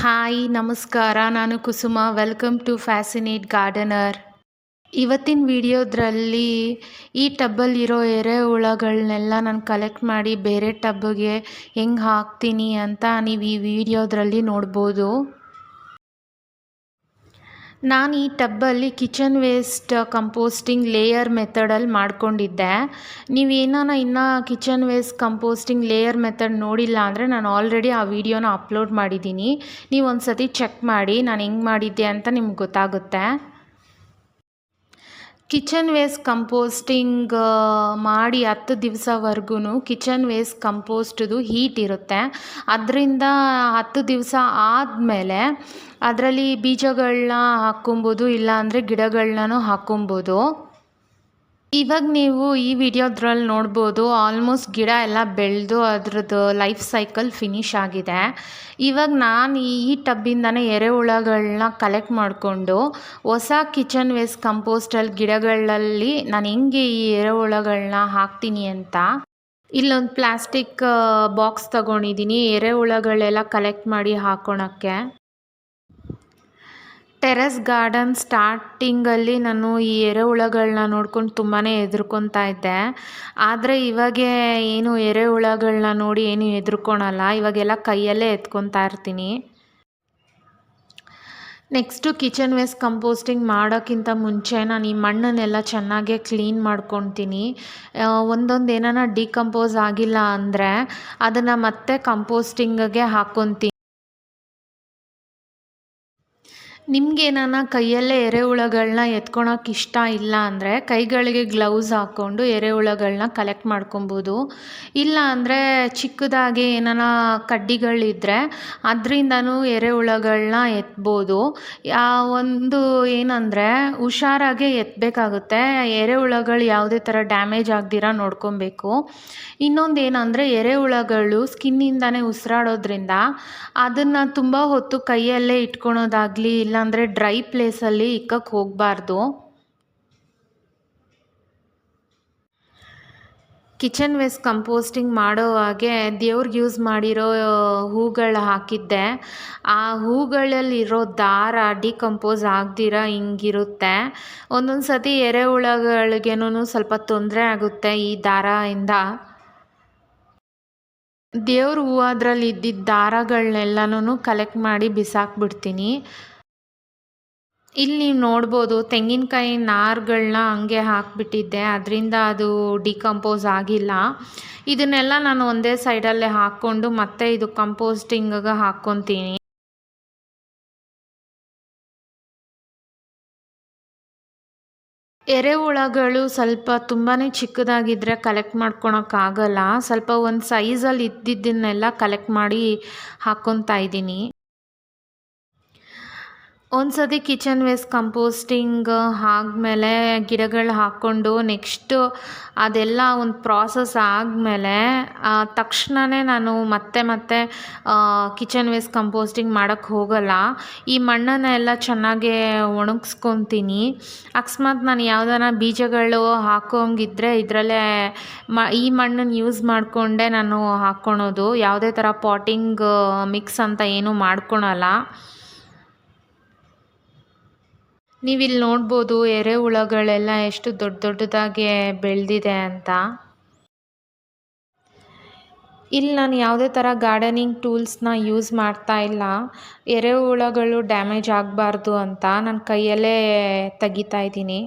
Hi ನಮಸ್ಕಾರ. ನಾನು Kusuma. Welcome to fascinate gardener. ಇವತ್ತಿನ ವಿಡಿಯೋದ್ರಲ್ಲಿ ಈ ಟಬ್ಬಲ್ಲಿರೋ ಎರೆಹುಳಗಳನ್ನೆಲ್ಲ ನಾನು ಕಲೆಕ್ಟ್ ಮಾಡಿ ಬೇರೆ ಟಬ್ಬಿಗೆ ಹೆಂಗೆ ಹಾಕ್ತೀನಿ ಅಂತ ನೀವು ಈ ವಿಡಿಯೋದ್ರಲ್ಲಿ ನೋಡ್ಬೋದು. ನಾನು ಈ ಟಬ್ಬಲ್ಲಿ ಕಿಚನ್ ವೇಸ್ಟ್ ಕಂಪೋಸ್ಟಿಂಗ್ ಲೇಯರ್ ಮೆಥಡಲ್ಲಿ ಮಾಡ್ಕೊಂಡಿದ್ದೆ. ನೀವೇನಾನ ಇನ್ನೂ kitchen waste composting layer method ನೋಡಿಲ್ಲ ಅಂದರೆ ನಾನು ಆಲ್ರೆಡಿ ಆ ವಿಡಿಯೋನ ಅಪ್ಲೋಡ್ ಮಾಡಿದ್ದೀನಿ. ನೀವು ಒಂದು ಸತಿ ಚೆಕ್ ಮಾಡಿ ನಾನು ಹೆಂಗೆ ಮಾಡಿದ್ದೆ ಅಂತ ನಿಮ್ಗೆ ಗೊತ್ತಾಗುತ್ತೆ. ಕಿಚನ್ ವೇಸ್ಟ್ ಕಂಪೋಸ್ಟಿಂಗ್ ಮಾಡಿ 10 ದಿವಸವರೆಗೂ ಕಿಚನ್ ವೇಸ್ಟ್ ಕಂಪೋಸ್ಟ್ದು ಹೀಟ್ ಇರುತ್ತೆ. ಅದರಿಂದ 10 ದಿವಸ ಆದಮೇಲೆ ಅದರಲ್ಲಿ ಬೀಜಗಳನ್ನ ಹಾಕ್ಕೊಬೋದು, ಇಲ್ಲ ಅಂದರೆ ಗಿಡಗಳನ್ನೂ ಹಾಕ್ಕೊಬೋದು. ಇವಾಗ ನೀವು ಈ ವಿಡಿಯೋದ್ರಲ್ಲಿ ನೋಡ್ಬೋದು, ಆಲ್ಮೋಸ್ಟ್ ಗಿಡ ಎಲ್ಲ ಬೆಳೆದು ಅದ್ರದ್ದು ಲೈಫ್ ಸೈಕಲ್ ಫಿನಿಷ್ ಆಗಿದೆ. ಇವಾಗ ನಾನು ಈ ಟಬ್ಬಿಂದನೇ ಎರೆಹುಳಗಳನ್ನ ಕಲೆಕ್ಟ್ ಮಾಡಿಕೊಂಡು ಹೊಸ ಕಿಚನ್ ವೇಸ್ಟ್ ಕಂಪೋಸ್ಟಲ್ಲಿ ಗಿಡಗಳಲ್ಲಿ ನಾನು ಹೆಂಗೆ ಈ ಎರೆಹುಳಗಳನ್ನ ಹಾಕ್ತೀನಿ ಅಂತ ಇಲ್ಲೊಂದು ಪ್ಲಾಸ್ಟಿಕ್ ಬಾಕ್ಸ್ ತೊಗೊಂಡಿದ್ದೀನಿ ಎರೆಹುಳಗಳೆಲ್ಲ ಕಲೆಕ್ಟ್ ಮಾಡಿ ಹಾಕೋಳಕ್ಕೆ. ಟೆರೆಸ್ ಗಾರ್ಡನ್ ಸ್ಟಾರ್ಟಿಂಗಲ್ಲಿ ನಾನು ಈ ಎರೆಹುಳಗಳನ್ನ ನೋಡ್ಕೊಂಡು ತುಂಬಾ ಹೆದರ್ಕೊತಾ ಇದ್ದೆ. ಆದರೆ ಇವಾಗ ಏನು ಎರೆಹುಳಗಳನ್ನ ನೋಡಿ ಏನು ಹೆದರ್ಕೊಳಲ್ಲ. ಇವಾಗೆಲ್ಲ ಕೈಯಲ್ಲೇ ಎತ್ಕೊತಾ ಇರ್ತೀನಿ. ನೆಕ್ಸ್ಟು ಕಿಚನ್ ವೇಸ್ಟ್ ಕಂಪೋಸ್ಟಿಂಗ್ ಮಾಡೋಕ್ಕಿಂತ ಮುಂಚೆ ನಾನು ಈ ಮಣ್ಣನ್ನೆಲ್ಲ ಚೆನ್ನಾಗೇ ಕ್ಲೀನ್ ಮಾಡ್ಕೊತೀನಿ. ಒಂದೊಂದು ಏನಾನ ಡಿಕಂಪೋಸ್ ಆಗಿಲ್ಲ ಅಂದರೆ ಅದನ್ನು ಮತ್ತೆ ಕಂಪೋಸ್ಟಿಂಗಿಗೆ ಹಾಕ್ಕೊತೀನಿ. ನಿಮಗೇನಾನ ಕೈಯಲ್ಲೇ ಎರೆಹುಳಗಳನ್ನ ಎತ್ಕೊಳಕ್ಕೆ ಇಷ್ಟ ಇಲ್ಲ ಅಂದರೆ ಕೈಗಳಿಗೆ ಗ್ಲೌಸ್ ಹಾಕ್ಕೊಂಡು ಎರೆಹುಳಗಳನ್ನ ಕಲೆಕ್ಟ್ ಮಾಡ್ಕೊಬೋದು. ಇಲ್ಲ ಅಂದರೆ ಚಿಕ್ಕದಾಗಿ ಏನಾನ ಕಡ್ಡಿಗಳಿದ್ದರೆ ಅದರಿಂದನೂ ಎರೆಹುಳಗಳನ್ನ ಎತ್ಬೋದು. ಒಂದು ಏನಂದರೆ ಹುಷಾರಾಗೆ ಎತ್ತಬೇಕಾಗುತ್ತೆ. ಎರೆಹುಳಗಳು ಯಾವುದೇ ಥರ ಡ್ಯಾಮೇಜ್ ಆಗದಿರ ನೋಡ್ಕೊಬೇಕು. ಇನ್ನೊಂದು ಏನಂದರೆ ಎರೆಹುಳಗಳು ಸ್ಕಿನ್ನಿಂದನೇ ಉಸಿರಾಡೋದ್ರಿಂದ ಅದನ್ನು ತುಂಬ ಹೊತ್ತು ಕೈಯಲ್ಲೇ ಇಟ್ಕೊಳೋದಾಗಲಿ ಇಲ್ಲಾಂದರೆ ಡ್ರೈ ಪ್ಲೇಸಲ್ಲಿ ಇಕ್ಕಕ್ಕೆ ಹೋಗಬಾರ್ದು. ಕಿಚನ್ ವೇಸ್ಟ್ ಕಂಪೋಸ್ಟಿಂಗ್ ಮಾಡೋ ಹಾಗೆ ದೇವ್ರಿಗೆ ಯೂಸ್ ಮಾಡಿರೋ ಹೂಗಳು ಹಾಕಿದ್ದೆ. ಆ ಹೂಗಳಲ್ಲಿರೋ ದಾರ ಡಿಕಂಪೋಸ್ ಆಗದಿರ ಹಿಂಗಿರುತ್ತೆ. ಒಂದೊಂದು ಸತಿ ಎರೆಹುಳಗಳಿಗೇನೂ ಸ್ವಲ್ಪ ತೊಂದರೆ ಆಗುತ್ತೆ ಈ ದಾರದಿಂದ. ದೇವ್ರ ಹೂವು ಅದರಲ್ಲಿ ಇದ್ದಿದ್ದ ದಾರಗಳನ್ನೆಲ್ಲನೂ ಕಲೆಕ್ಟ್ ಮಾಡಿ ಬಿಸಾಕ್ಬಿಡ್ತೀನಿ. ಇಲ್ಲಿ ನೀವು ನೋಡ್ಬೋದು ತೆಂಗಿನಕಾಯಿ ನಾರುಗಳನ್ನ ಹಂಗೆ ಹಾಕಿಬಿಟ್ಟಿದ್ದೆ. ಅದರಿಂದ ಅದು ಡಿಕಂಪೋಸ್ ಆಗಿಲ್ಲ. ಇದನ್ನೆಲ್ಲ ನಾನು ಒಂದೇ ಸೈಡಲ್ಲೇ ಹಾಕ್ಕೊಂಡು ಮತ್ತೆ ಇದು ಕಂಪೋಸ್ಟಿಂಗಿಗೆ ಹಾಕ್ಕೊತೀನಿ. ಎರೆಹುಳಗಳು ಸ್ವಲ್ಪ ತುಂಬಾ ಚಿಕ್ಕದಾಗಿದ್ದರೆ ಕಲೆಕ್ಟ್ ಮಾಡ್ಕೊಳಕ್ಕಾಗಲ್ಲ. ಸ್ವಲ್ಪ ಒಂದು ಸೈಜಲ್ಲಿ ಇದ್ದಿದ್ದನ್ನೆಲ್ಲ ಕಲೆಕ್ಟ್ ಮಾಡಿ ಹಾಕ್ಕೊತಾ ಇದ್ದೀನಿ. ಒಂದು ಸತಿ ಕಿಚನ್ ವೇಸ್ಟ್ ಕಂಪೋಸ್ಟಿಂಗ್ ಆದಮೇಲೆ ಗಿಡಗಳು ಹಾಕ್ಕೊಂಡು ನೆಕ್ಸ್ಟು ಅದೆಲ್ಲ ಒಂದು ಪ್ರಾಸೆಸ್ ಆದಮೇಲೆ ತಕ್ಷಣವೇ ನಾನು ಮತ್ತೆ ಕಿಚನ್ ವೇಸ್ಟ್ ಕಂಪೋಸ್ಟಿಂಗ್ ಮಾಡೋಕ್ಕೆ ಹೋಗಲ್ಲ. ಈ ಮಣ್ಣನ್ನೆಲ್ಲ ಚೆನ್ನಾಗೇ ಒಣಗಿಸ್ಕೊತೀನಿ. ಅಕಸ್ಮಾತ್ ನಾನು ಯಾವ್ದಾನ ಬೀಜಗಳು ಹಾಕೋಂಗಿದ್ರೆ ಇದರಲ್ಲೇ ಈ ಮಣ್ಣನ್ನು ಯೂಸ್ ಮಾಡಿಕೊಂಡೇ ನಾನು ಹಾಕ್ಕೊಳೋದು. ಯಾವುದೇ ಥರ ಪಾಟಿಂಗ್ ಮಿಕ್ಸ್ ಅಂತ ಏನೂ ಮಾಡ್ಕೊಳಲ್ಲ. ನೀವಿಲ್ಲಿ ನೋಡ್ಬೋದು ಎರೆಹುಳಗಳೆಲ್ಲ ಎಷ್ಟು ದೊಡ್ಡ ದೊಡ್ಡದಾಗಿ ಬೆಳೆದಿದೆ ಅಂತ. ಇಲ್ಲಿ ನಾನು ಯಾವುದೇ ಥರ ಗಾರ್ಡನಿಂಗ್ ಟೂಲ್ಸ್ನ ಯೂಸ್ ಮಾಡ್ತಾ ಇಲ್ಲ. ಎರೆಹುಳಗಳು ಡ್ಯಾಮೇಜ್ ಆಗಬಾರ್ದು ಅಂತ ನಾನು ಕೈಯಲ್ಲೇ ತೆಗಿತಾ ಇದ್ದೀನಿ.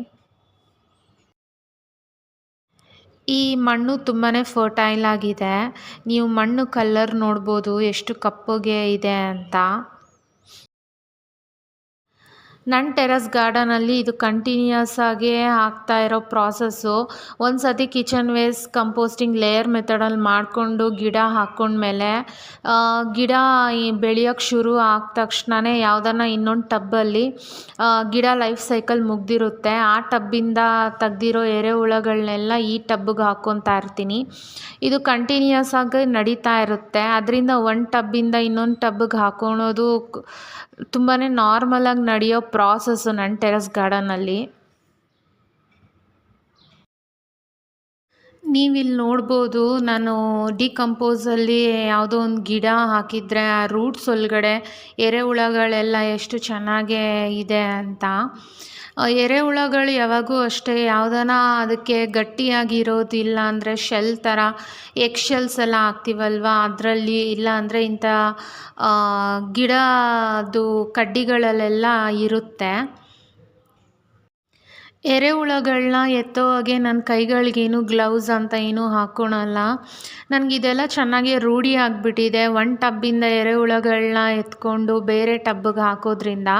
ಈ ಮಣ್ಣು ತುಂಬಾ ಫರ್ಟೈಲ್ ಆಗಿದೆ. ನೀವು ಮಣ್ಣು ಕಲರ್ ನೋಡ್ಬೋದು ಎಷ್ಟು ಕಪ್ಪಗೆ ಇದೆ ಅಂತ. ನನ್ನ ಟೆರೆಸ್ ಗಾರ್ಡನಲ್ಲಿ ಇದು ಕಂಟಿನ್ಯೂಯಸ್ ಆಗಿ ಆಗ್ತಾ ಇರೋ ಪ್ರಾಸೆಸ್ಸು. ಒಂದು ಸತಿ ಕಿಚನ್ ವೇಸ್ಟ್ ಕಂಪೋಸ್ಟಿಂಗ್ ಲೇಯರ್ ಮೆಥಡಲ್ಲಿ ಮಾಡಿಕೊಂಡು ಗಿಡ ಹಾಕ್ಕೊಂಡ್ಮೇಲೆ ಗಿಡ ಬೆಳೆಯೋಕ್ಕೆ ಶುರು ಆದ ತಕ್ಷಣವೇ ಯಾವುದನ್ನ ಇನ್ನೊಂದು ಟಬ್ಬಲ್ಲಿ ಗಿಡ ಲೈಫ್ ಸೈಕಲ್ ಮುಗಿದಿರುತ್ತೆ. ಆ ಟಬ್ಬಿಂದ ತೆಗ್ದಿರೋ ಎರೆಹುಳಗಳನ್ನೆಲ್ಲ ಈ ಟಬ್ಬಿಗೆ ಹಾಕ್ಕೊತಾ ಇರ್ತೀನಿ. ಇದು ಕಂಟಿನ್ಯೂಯಸ್ ಆಗಿ ನಡೀತಾ ಇರುತ್ತೆ. ಅದರಿಂದ ಒಂದು ಟಬ್ಬಿಂದ ಇನ್ನೊಂದು ಟಬ್ಬಿಗೆ ಹಾಕ್ಕೊಳೋದು ತುಂಬಾ ನಾರ್ಮಲಾಗಿ ನಡೆಯೋ ಪ್ರಾಸೆಸ್ಸು ನನ್ನ ಟೆರೆಸ್ ಗಾರ್ಡನಲ್ಲಿ. ನೀವಿಲ್ಲಿ ನೋಡ್ಬೋದು ನಾನು ಡಿಕಂಪೋಸಲ್ಲಿ ಯಾವುದೋ ಒಂದು ಗಿಡ ಹಾಕಿದರೆ ಆ ರೂಟ್ಸ್ ಒಳಗಡೆ ಎರೆಹುಳಗಳೆಲ್ಲ ಎಷ್ಟು ಚೆನ್ನಾಗೇ ಇದೆ ಅಂತ. ಎರೆಹುಳಗಳು ಯಾವಾಗೂ ಅಷ್ಟೇ ಯಾವುದನ ಅದಕ್ಕೆ ಗಟ್ಟಿಯಾಗಿರೋದಿಲ್ಲ ಅಂದರೆ ಶೆಲ್ ಥರ ಎಗ್ ಶೆಲ್ಸ್ ಎಲ್ಲ ಹಾಕ್ತೀವಲ್ವ ಅದರಲ್ಲಿ, ಇಲ್ಲ ಅಂದರೆ ಇಂಥ ಗಿಡದ್ದು ಕಡ್ಡಿಗಳಲ್ಲೆಲ್ಲ ಇರುತ್ತೆ. ಎರೆಹುಳಗಳನ್ನ ಎತ್ತೋವಾಗೆ ನನ್ನ ಕೈಗಳಿಗೇನು ಗ್ಲೌಸ್ ಅಂತ ಏನೂ ಹಾಕ್ಕೊಳಲ್ಲ. ನನಗಿದೆಲ್ಲ ಚೆನ್ನಾಗಿ ರೂಢಿ ಆಗಿಬಿಟ್ಟಿದೆ. ಒಂದು ಟಬ್ಬಿಂದ ಎರೆಹುಳಗಳನ್ನ ಎತ್ಕೊಂಡು ಬೇರೆ ಟಬ್ಬಿಗೆ ಹಾಕೋದ್ರಿಂದ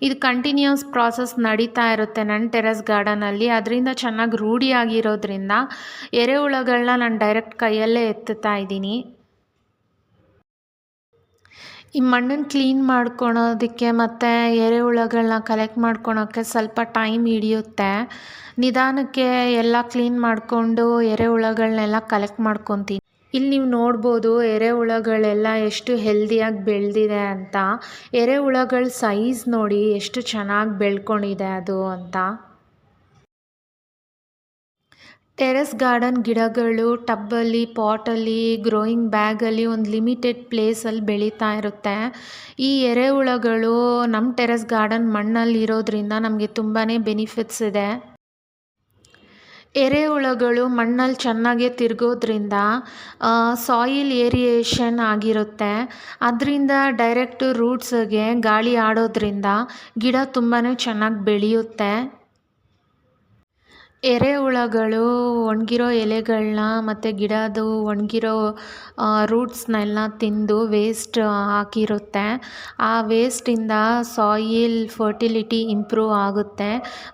ಇದು ಕಂಟಿನ್ಯೂಸ್ ಪ್ರಾಸೆಸ್ ನಡೀತಾ ಇರುತ್ತೆ ನನ್ನ ಟೆರೆಸ್ ಗಾರ್ಡನಲ್ಲಿ. ಅದರಿಂದ ಚೆನ್ನಾಗಿ ರೂಢಿ ಆಗಿರೋದ್ರಿಂದ ಎರೆಹುಳಗಳನ್ನ ನಾನು ಡೈರೆಕ್ಟ್ ಕೈಯಲ್ಲೇ ಎತ್ತುತ್ತಾ ಇದ್ದೀನಿ. ಈ ಮಣ್ಣನ್ನು ಕ್ಲೀನ್ ಮಾಡ್ಕೊಳೋದಕ್ಕೆ ಮತ್ತು ಎರೆಹುಳಗಳನ್ನ ಕಲೆಕ್ಟ್ ಮಾಡ್ಕೊಳೋಕ್ಕೆ ಸ್ವಲ್ಪ ಟೈಮ್ ಹಿಡಿಯುತ್ತೆ. ನಿಧಾನಕ್ಕೆ ಎಲ್ಲ ಕ್ಲೀನ್ ಮಾಡಿಕೊಂಡು ಎರೆಹುಳಗಳನ್ನೆಲ್ಲ ಕಲೆಕ್ಟ್ ಮಾಡ್ಕೊತೀನಿ. ಇಲ್ಲಿ ನೀವು ನೋಡ್ಬೋದು ಎರೆಹುಳಗಳೆಲ್ಲ ಎಷ್ಟು ಹೆಲ್ದಿಯಾಗಿ ಬೆಳೆದಿದೆ ಅಂತ. ಎರೆಹುಳಗಳ ಸೈಜ್ ನೋಡಿ ಎಷ್ಟು ಚೆನ್ನಾಗಿ ಬೆಳ್ಕೊಂಡಿದೆ ಅದು ಅಂತ. ಟೆರೆಸ್ ಗಾರ್ಡನ್ ಗಿಡಗಳು ಟಬ್ಬಲ್ಲಿ, ಪಾಟಲ್ಲಿ, ಗ್ರೋಯಿಂಗ್ ಬ್ಯಾಗಲ್ಲಿ ಒಂದು ಲಿಮಿಟೆಡ್ ಪ್ಲೇಸಲ್ಲಿ ಬೆಳೀತಾ ಇರುತ್ತೆ. ಈ ಎರೆಹುಳಗಳು ನಮ್ಮ ಟೆರೆಸ್ ಗಾರ್ಡನ್ ಮಣ್ಣಲ್ಲಿ ಇರೋದ್ರಿಂದ ನಮಗೆ ತುಂಬಾ ಬೆನಿಫಿಟ್ಸ್ ಇದೆ. ಎರೆಹುಳಗಳು ಮಣ್ಣಲ್ಲಿ ಚೆನ್ನಾಗಿ ತಿರುಗೋದ್ರಿಂದ ಸಾಯಿಲ್ ಏರಿಯೇಷನ್ ಆಗಿರುತ್ತೆ. ಅದರಿಂದ ಡೈರೆಕ್ಟ್ ರೂಟ್ಸ್ಗೆ ಗಾಳಿ ಆಡೋದ್ರಿಂದ ಗಿಡ ತುಂಬಾ ಚೆನ್ನಾಗಿ ಬೆಳೆಯುತ್ತೆ. ಎರೆಹುಳಗಳು ಒಣಗಿರೋ ಎಲೆಗಳನ್ನ ಮತ್ತು ಗಿಡದ್ದು ಒಣಗಿರೋ ರೂಟ್ಸ್ನೆಲ್ಲ ತಿಂದು ವೇಸ್ಟ್ ಹಾಕಿರುತ್ತೆ. ಆ ವೇಸ್ಟಿಂದ ಸಾಯಿಲ್ ಫರ್ಟಿಲಿಟಿ ಇಂಪ್ರೂವ್ ಆಗುತ್ತೆ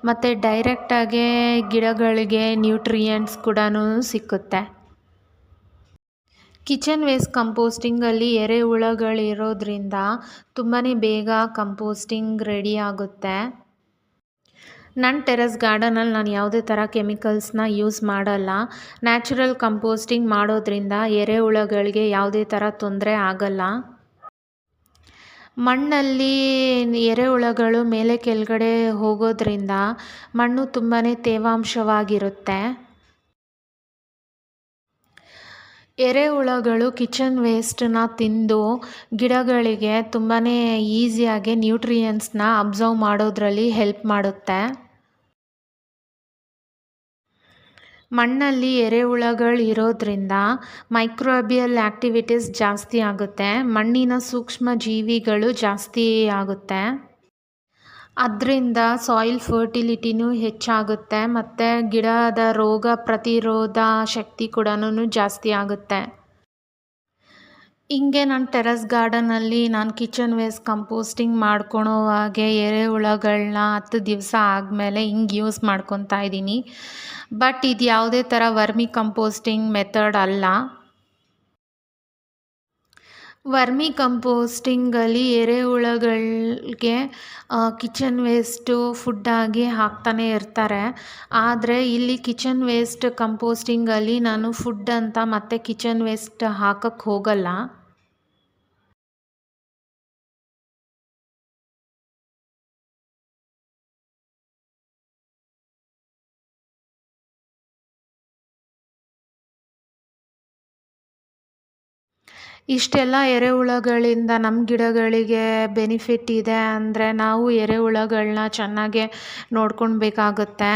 ಮತ್ತು ಡೈರೆಕ್ಟಾಗೇ ಗಿಡಗಳಿಗೆ ನ್ಯೂಟ್ರಿಯೆಂಟ್ಸ್ ಕೂಡ ಸಿಕ್ಕುತ್ತೆ. ಕಿಚನ್ ವೇಸ್ಟ್ ಕಂಪೋಸ್ಟಿಂಗಲ್ಲಿ ಎರೆಹುಳಗಳಿರೋದ್ರಿಂದ ತುಂಬಾ ಬೇಗ ಕಂಪೋಸ್ಟಿಂಗ್ ರೆಡಿ ಆಗುತ್ತೆ. ನನ್ನ ಟೆರೆಸ್ ಗಾರ್ಡನಲ್ಲಿ ನಾನು ಯಾವುದೇ ಥರ ಕೆಮಿಕಲ್ಸ್ನ ಯೂಸ್ ಮಾಡಲ್ಲ. ನ್ಯಾಚುರಲ್ ಕಂಪೋಸ್ಟಿಂಗ್ ಮಾಡೋದ್ರಿಂದ ಎರೆಹುಳಗಳಿಗೆ ಯಾವುದೇ ಥರ ತೊಂದರೆ ಆಗಲ್ಲ. ಮಣ್ಣಲ್ಲಿ ಎರೆಹುಳಗಳು ಮೇಲೆ ಕೆಳಗಡೆ ಹೋಗೋದ್ರಿಂದ ಮಣ್ಣು ತುಂಬಾ ತೇವಾಂಶವಾಗಿರುತ್ತೆ. ಎರೆಹುಳಗಳು ಕಿಚನ್ ವೇಸ್ಟನ್ನ ತಿಂದು ಗಿಡಗಳಿಗೆ ತುಂಬಾ ಈಸಿಯಾಗಿ ನ್ಯೂಟ್ರಿಯೆಂಟ್ಸ್ನ ಅಬ್ಸರ್ವ್ ಮಾಡೋದ್ರಲ್ಲಿ ಹೆಲ್ಪ್ ಮಾಡುತ್ತೆ. ಮಣ್ಣಲ್ಲಿ ಎರೆಹುಳಗಳು ಇರೋದ್ರಿಂದ ಮೈಕ್ರೋಬಿಯಲ್ ಆ್ಯಕ್ಟಿವಿಟೀಸ್ ಜಾಸ್ತಿ ಆಗುತ್ತೆ. ಮಣ್ಣಿನ ಸೂಕ್ಷ್ಮ ಜೀವಿಗಳು ಜಾಸ್ತಿ ಆಗುತ್ತೆ. ಅದರಿಂದ ಸಾಯಿಲ್ ಫರ್ಟಿಲಿಟಿನೂ ಹೆಚ್ಚಾಗುತ್ತೆ ಮತ್ತು ಗಿಡದ ರೋಗ ಪ್ರತಿರೋಧ ಶಕ್ತಿ ಕೂಡ ಜಾಸ್ತಿ ಆಗುತ್ತೆ. ಹಿಂಗೆ ನಾನು ಟೆರೆಸ್ ಗಾರ್ಡನಲ್ಲಿ ನಾನು ಕಿಚನ್ ವೇಸ್ಟ್ ಕಂಪೋಸ್ಟಿಂಗ್ ಮಾಡ್ಕೊಳೋವಾಗೆ ಎರೆಹುಳಗಳನ್ನ 10 ದಿವಸ ಆದಮೇಲೆ ಹಿಂಗೆ ಯೂಸ್ ಮಾಡ್ಕೊತಾ ಇದ್ದೀನಿ. ಬಟ್ ಇದು ಯಾವುದೇ ಥರ ವರ್ಮಿ ಕಂಪೋಸ್ಟಿಂಗ್ ಮೆಥಡ್ ಅಲ್ಲ. ವರ್ಮಿ ಕಂಪೋಸ್ಟಿಂಗಲ್ಲಿ ಎರೆಹುಳಗಳಿಗೆ ಕಿಚನ್ ವೇಸ್ಟು ಫುಡ್ಡಾಗಿ ಹಾಕ್ತಾನೆ ಇರ್ತಾರೆ. ಆದರೆ ಇಲ್ಲಿ ಕಿಚನ್ ವೇಸ್ಟ್ ಕಂಪೋಸ್ಟಿಂಗಲ್ಲಿ ನಾನು ಫುಡ್ ಅಂತ ಮತ್ತು ಕಿಚನ್ ವೇಸ್ಟ್ ಹಾಕಕ್ಕೆ ಹೋಗಲ್ಲ. ಇಷ್ಟೆಲ್ಲ ಎರೆಹುಳಗಳಿಂದ ನಮ್ಮ ಗಿಡಗಳಿಗೆ ಬೆನಿಫಿಟ್ ಇದೆ ಅಂದರೆ ನಾವು ಎರೆಹುಳಗಳನ್ನ ಚೆನ್ನಾಗೇ ನೋಡ್ಕೊಳ್ಬೇಕಾಗತ್ತೆ.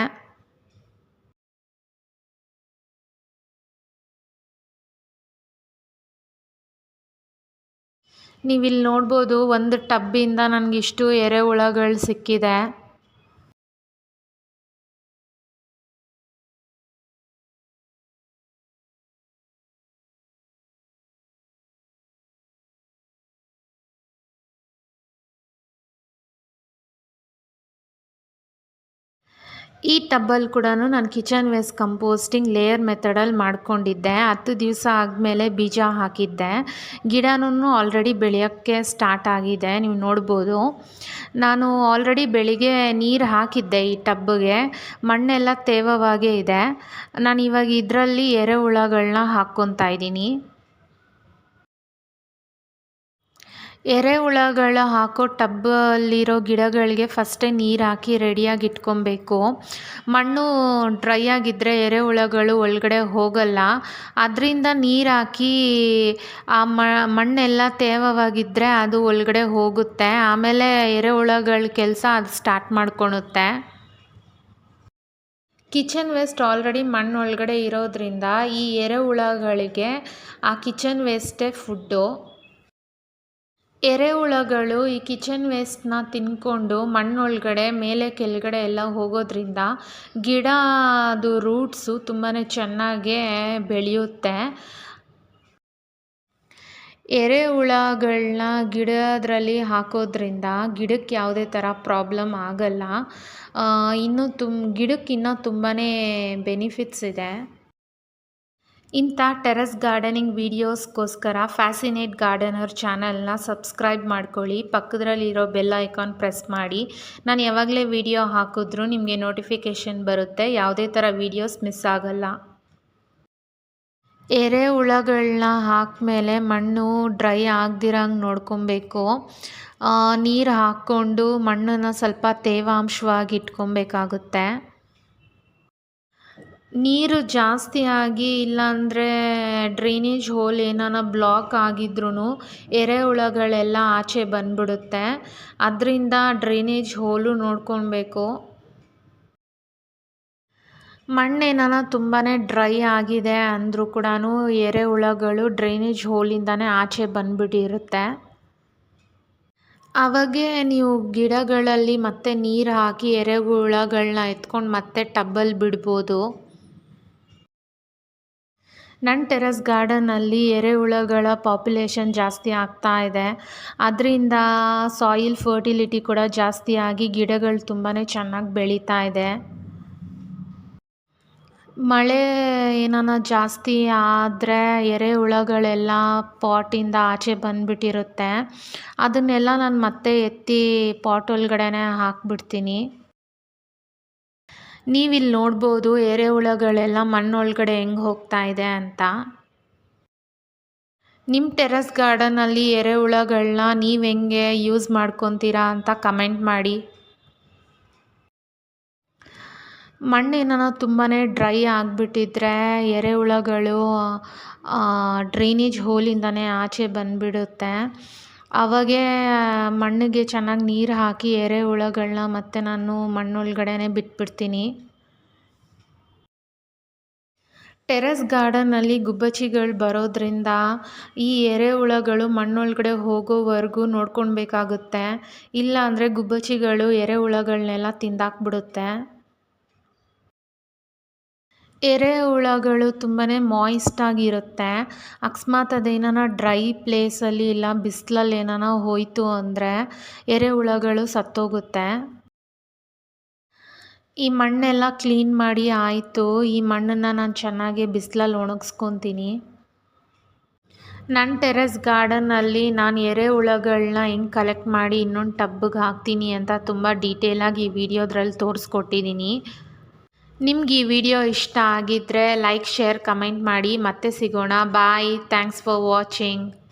ನೀವಿಲ್ಲಿ ನೋಡ್ಬೋದು ಒಂದು ಟಬ್ಬಿಂದ ನನಗಿಷ್ಟು ಎರೆಹುಳಗಳು ಸಿಕ್ಕಿದೆ. ಈ ಟಬ್ಬಲ್ಲಿ ಕೂಡ ನಾನು ಕಿಚನ್ ವೇಸ್ಟ್ ಕಂಪೋಸ್ಟಿಂಗ್ ಲೇಯರ್ ಮೆಥಡಲ್ಲಿ ಮಾಡ್ಕೊಂಡಿದ್ದೆ. 10 ದಿವಸ ಆದಮೇಲೆ ಬೀಜ ಹಾಕಿದ್ದೆ. ಗಿಡನೂ ಆಲ್ರೆಡಿ ಬೆಳೆಯೋಕ್ಕೆ ಸ್ಟಾರ್ಟ್ ಆಗಿದೆ, ನೀವು ನೋಡ್ಬೋದು. ನಾನು ಆಲ್ರೆಡಿ ಬೆಳಿಗ್ಗೆ ನೀರು ಹಾಕಿದ್ದೆ ಈ ಟಬ್ಬಿಗೆ. ಮಣ್ಣೆಲ್ಲ ತೇವವಾಗೇ ಇದೆ. ನಾನು ಇವಾಗ ಇದರಲ್ಲಿ ಎರೆಹುಳಗಳನ್ನ ಹಾಕ್ಕೊತಾ ಇದ್ದೀನಿ. ಎರೆಹುಳಗಳ ಹಾಕೋ ಟಬ್ಬಲ್ಲಿರೋ ಗಿಡಗಳಿಗೆ ಫಸ್ಟೇ ನೀರು ಹಾಕಿ ರೆಡಿಯಾಗಿ ಇಟ್ಕೊಬೇಕು. ಮಣ್ಣು ಡ್ರೈ ಆಗಿದ್ದರೆ ಎರೆಹುಳಗಳು ಒಳಗಡೆ ಹೋಗಲ್ಲ. ಅದರಿಂದ ನೀರು ಹಾಕಿ ಆ ಮಣ್ಣೆಲ್ಲ ತೇವವಾಗಿದ್ದರೆ ಅದು ಒಳಗಡೆ ಹೋಗುತ್ತೆ. ಆಮೇಲೆ ಎರೆಹುಳಗಳ ಕೆಲಸ ಅದು ಸ್ಟಾರ್ಟ್ ಮಾಡ್ಕೊಳುತ್ತೆ. ಕಿಚನ್ ವೇಸ್ಟ್ ಆಲ್ರೆಡಿ ಮಣ್ಣು ಒಳಗಡೆ ಇರೋದ್ರಿಂದ ಈ ಎರೆಹುಳಗಳಿಗೆ ಆ ಕಿಚನ್ ವೇಸ್ಟೇ ಫುಡ್ಡು. ಎರೆಹುಳಗಳು ಈ ಕಿಚನ್ ವೇಸ್ಟ್ನ ತಿಂದ್ಕೊಂಡು ಮಣ್ಣೊಳಗಡೆ ಮೇಲೆ ಕೆಳಗಡೆ ಎಲ್ಲ ಹೋಗೋದ್ರಿಂದ ಗಿಡ ಅದು ರೂಟ್ಸು ತುಂಬಾ ಚೆನ್ನಾಗೇ ಬೆಳೆಯುತ್ತೆ. ಎರೆಹುಳಗಳನ್ನ ಗಿಡದಲ್ಲಿ ಹಾಕೋದ್ರಿಂದ ಗಿಡಕ್ಕೆ ಯಾವುದೇ ಥರ ಪ್ರಾಬ್ಲಮ್ ಆಗಲ್ಲ. ಗಿಡಕ್ಕೆ ಇನ್ನೂ ತುಂಬಾ ಬೆನಿಫಿಟ್ಸ್ ಇದೆ. ಇಂಥ ಟೆರೆಸ್ ಗಾರ್ಡನಿಂಗ್ ವೀಡಿಯೋಸ್ಗೋಸ್ಕರ ಫ್ಯಾಸಿನೇಟ್ ಗಾರ್ಡನರ್ ಚಾನಲ್ನ ಸಬ್ಸ್ಕ್ರೈಬ್ ಮಾಡ್ಕೊಳ್ಳಿ. ಪಕ್ಕದಲ್ಲಿರೋ ಬೆಲ್ ಐಕಾನ್ ಪ್ರೆಸ್ ಮಾಡಿ. ನಾನು ಯಾವಾಗಲೇ ವೀಡಿಯೋ ಹಾಕಿದ್ರೂ ನಿಮಗೆ ನೋಟಿಫಿಕೇಷನ್ ಬರುತ್ತೆ. ಯಾವುದೇ ಥರ ವೀಡಿಯೋಸ್ ಮಿಸ್ ಆಗಲ್ಲ. ಎರೆಹುಳಗಳನ್ನ ಹಾಕ್ಮೇಲೆ ಮಣ್ಣು ಡ್ರೈ ಆಗದಿರಂಗೆ ನೋಡ್ಕೊಬೇಕು. ನೀರು ಹಾಕ್ಕೊಂಡು ಮಣ್ಣನ್ನು ಸ್ವಲ್ಪ ತೇವಾಂಶವಾಗಿ ಇಟ್ಕೊಬೇಕಾಗುತ್ತೆ. ನೀರು ಜಾಸ್ತಿ ಆಗಿ ಇಲ್ಲಾಂದರೆ ಡ್ರೈನೇಜ್ ಹೋಲ್ ಏನಾನ ಬ್ಲಾಕ್ ಆಗಿದ್ರೂ ಎರೆಹುಳಗಳೆಲ್ಲ ಆಚೆ ಬಂದ್ಬಿಡುತ್ತೆ. ಅದರಿಂದ ಡ್ರೈನೇಜ್ ಹೋಲು ನೋಡ್ಕೊಳ್ಬೇಕು. ಮಣ್ಣೇನಾನ ತುಂಬಾ ಡ್ರೈ ಆಗಿದೆ ಅಂದರೂ ಕೂಡ ಎರೆಹುಳಗಳು ಡ್ರೈನೇಜ್ ಹೋಲಿಂದನೇ ಆಚೆ ಬಂದ್ಬಿಟ್ಟಿರುತ್ತೆ. ಆವಾಗೇ ನೀವು ಗಿಡಗಳಲ್ಲಿ ಮತ್ತೆ ನೀರು ಹಾಕಿ ಎರೆಹುಳಗಳನ್ನ ಎತ್ಕೊಂಡು ಮತ್ತೆ ಟಬ್ಬಲ್ಲಿ ಬಿಡ್ಬೋದು. ನನ್ನ ಟೆರೆಸ್ ಗಾರ್ಡನಲ್ಲಿ ಎರೆಹುಳಗಳ ಪಾಪ್ಯುಲೇಷನ್ ಜಾಸ್ತಿ ಆಗ್ತಾ ಇದೆ. ಅದರಿಂದ ಸಾಯಿಲ್ ಫರ್ಟಿಲಿಟಿ ಕೂಡ ಜಾಸ್ತಿ ಆಗಿ ಗಿಡಗಳು ತುಂಬಾ ಚೆನ್ನಾಗಿ ಬೆಳೀತಾ ಇದೆ. ಮಳೆ ಏನಾನ ಜಾಸ್ತಿ ಆದರೆ ಎರೆಹುಳಗಳೆಲ್ಲ ಪಾಟಿಂದ ಆಚೆ ಬಂದುಬಿಟ್ಟಿರುತ್ತೆ. ಅದನ್ನೆಲ್ಲ ನಾನು ಮತ್ತೆ ಎತ್ತಿ ಪಾಟ್ ಒಳಗಡೆನೇ ಹಾಕಿಬಿಡ್ತೀನಿ. ನೀವಿಲ್ಲಿ ನೋಡ್ಬೋದು ಎರೆಹುಳಗಳೆಲ್ಲ ಮಣ್ಣೊಳಗಡೆ ಹೆಂಗೆ ಹೋಗ್ತಾ ಇದೆ ಅಂತ. ನಿಮ್ಮ ಟೆರೆಸ್ ಗಾರ್ಡನಲ್ಲಿ ಎರೆಹುಳಗಳನ್ನ ನೀವು ಹೆಂಗೆ ಯೂಸ್ ಮಾಡ್ಕೊತೀರಾ ಅಂತ ಕಮೆಂಟ್ ಮಾಡಿ. ಮಣ್ಣೇನಾನ ತುಂಬಾ ಡ್ರೈ ಆಗಿಬಿಟ್ಟಿದ್ರೆ ಎರೆಹುಳಗಳು ಡ್ರೈನೇಜ್ ಹೋಲಿಂದನೇ ಆಚೆ ಬಂದುಬಿಡುತ್ತೆ. ಆವಾಗೇ ಮಣ್ಣಿಗೆ ಚೆನ್ನಾಗಿ ನೀರು ಹಾಕಿ ಎರೆಹುಳಗಳನ್ನ ಮತ್ತೆ ನಾನು ಮಣ್ಣೊಳಗಡೆನೇ ಬಿಟ್ಬಿಡ್ತೀನಿ. ಟೆರೆಸ್ ಗಾರ್ಡನಲ್ಲಿ ಗುಬ್ಬಚ್ಚಿಗಳು ಬರೋದ್ರಿಂದ ಈ ಎರೆಹುಳಗಳು ಮಣ್ಣೊಳಗಡೆ ಹೋಗೋವರೆಗೂ ನೋಡ್ಕೊಳ್ಬೇಕಾಗುತ್ತೆ. ಇಲ್ಲ ಅಂದರೆ ಗುಬ್ಬಚ್ಚಿಗಳು ಎರೆಹುಳಗಳನ್ನೆಲ್ಲ ತಿಂದಾಕ್ಬಿಡುತ್ತೆ. ಎರೆಹುಳಗಳು ತುಂಬಾ ಮಾಯಿಸ್ಟಾಗಿರುತ್ತೆ. ಅಕಸ್ಮಾತ್ ಅದೇನಾನ ಡ್ರೈ ಪ್ಲೇಸಲ್ಲಿ ಇಲ್ಲ ಬಿಸಿಲಲ್ಲಿ ಏನಾನ ಹೋಯಿತು ಅಂದರೆ ಎರೆಹುಳಗಳು ಸತ್ತೋಗುತ್ತೆ. ಈ ಮಣ್ಣೆಲ್ಲ ಕ್ಲೀನ್ ಮಾಡಿ ಆಯಿತು. ಈ ಮಣ್ಣನ್ನು ನಾನು ಚೆನ್ನಾಗಿ ಬಿಸಿಲಲ್ಲಿ ಒಣಗಿಸ್ಕೊತೀನಿ. ನನ್ನ ಟೆರೆಸ್ ಗಾರ್ಡನಲ್ಲಿ ನಾನು ಎರೆಹುಳಗಳನ್ನ ಹೆಂಗೆ ಕಲೆಕ್ಟ್ ಮಾಡಿ ಇನ್ನೊಂದು ಟಬ್ಬಿಗೆ ಹಾಕ್ತೀನಿ ಅಂತ ತುಂಬ ಡೀಟೇಲಾಗಿ ಈ ವಿಡಿಯೋದ್ರಲ್ಲಿ ತೋರಿಸ್ಕೊಟ್ಟಿದ್ದೀನಿ. ನಿಮ್ಗೆ ಈ ವಿಡಿಯೋ ಇಷ್ಟ ಆಗಿದ್ದರೆ ಲೈಕ್, ಶೇರ್, ಕಮೆಂಟ್ ಮಾಡಿ. ಮತ್ತೆ ಸಿಗೋಣ. ಬಾಯ್. Thanks for watching.